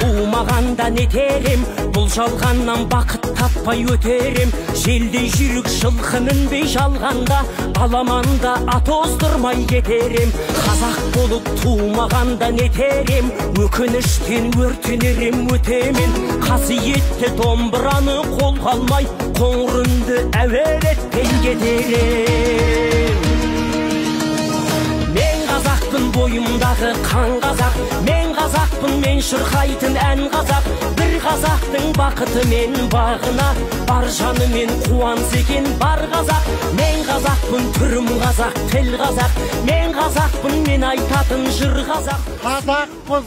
Туумаганда нетерем, бұл жалғаннан бақыт таппай өтерем. Желдей жүрік жылқы мінбей жалғанда, аламанда ат оздырмай кетерем. Қазақ болып туумаганда нетерем, өкініштен өртенерем өтемен. Қасиетті домбыраны қолға алмай, қоңыр үнді әуелеттен кетерем. Мен қазақпын, бойымдағы қан қазақ, мен қазақпын, мен шырқайтын ән қазақ. Бір қазақтың бақыты мен бағына, бар жанымен қуанса екен бар қазақ. Мен қазақпын, түрім қазақ, тіл қазақ, мен қазақпын, мен айтатын жыр қазақ. Қазақпыз,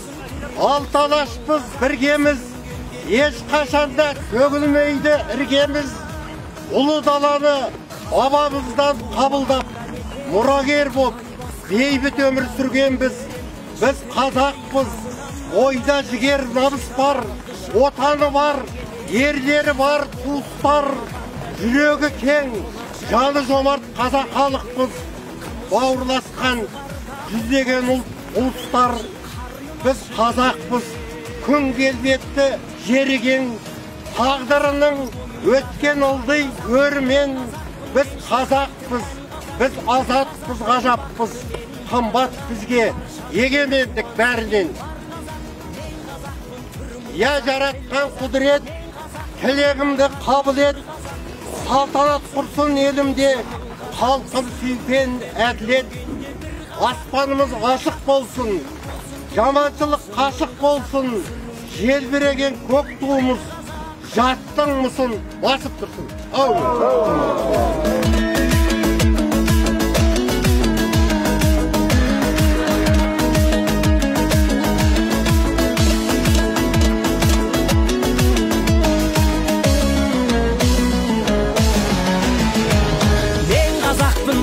алталашпыз, біргеміз, ешқашанда төгілмейді іргеміз. Ұлы даланы бабамыздан қабылдап, мұрагер болып бейбіт өмір сүргенбіз. Біз қазақпыз, ойда жігер намыс бар, отаны бар, ерлері бар, туыстар. Жүрегі кең, жаны жомарт қазақ халықпыз. Бауырласқан жүздеген ұлыстар. Біз қазақпыз, күн келбетті жеріген, тағдырының өткен ылдый өрмен. Біз қазақпыз, біз азатпыз, ғажаппыз, қымбат бізге егемендік бәрінен. Я жаратқан құдірет, тілегімді қабыл ет, салтанат құрсын елімде, халқым сүйген әділет. Аспанымыз ашық болсын, жаманшылық қашық болсын, желбіреген көк туымыз жаттың мұсын басып тұрсын.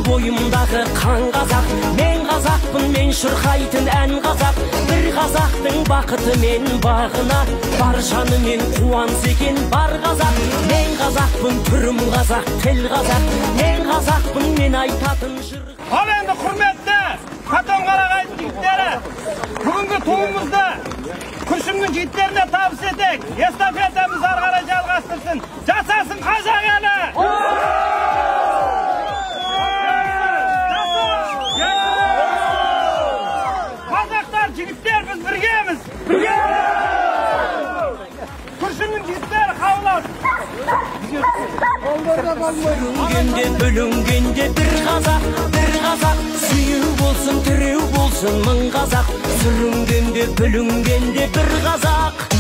Бойымдағы қан қазақ, мен қазақпын, мен шырқайтын ән қазақ. Бір қазақтың бақыты мен бағына, бар жанымен қуанса екен бар қазақ. Мен қазақпын, түрім қазақ, тіл қазақ, мен қазақпын, мен айтатын жыр. Ал енді құрметті Қатон-Қарағайдың жігіттері, бүгінгі туымызды Күршімнің жігіттеріне табыс етек. Эстафетамыз ары қарай жалғастырсын. Жасасын қазақ елі! Жігіттер, біз біргеміз! Күршімнің жігіттері қаулас! Бүлінгенде бір қазақ, сүйеу болсын, тіреу болсын мың қазақ. Сүрінгенде, бүлінгенде бір қазақ.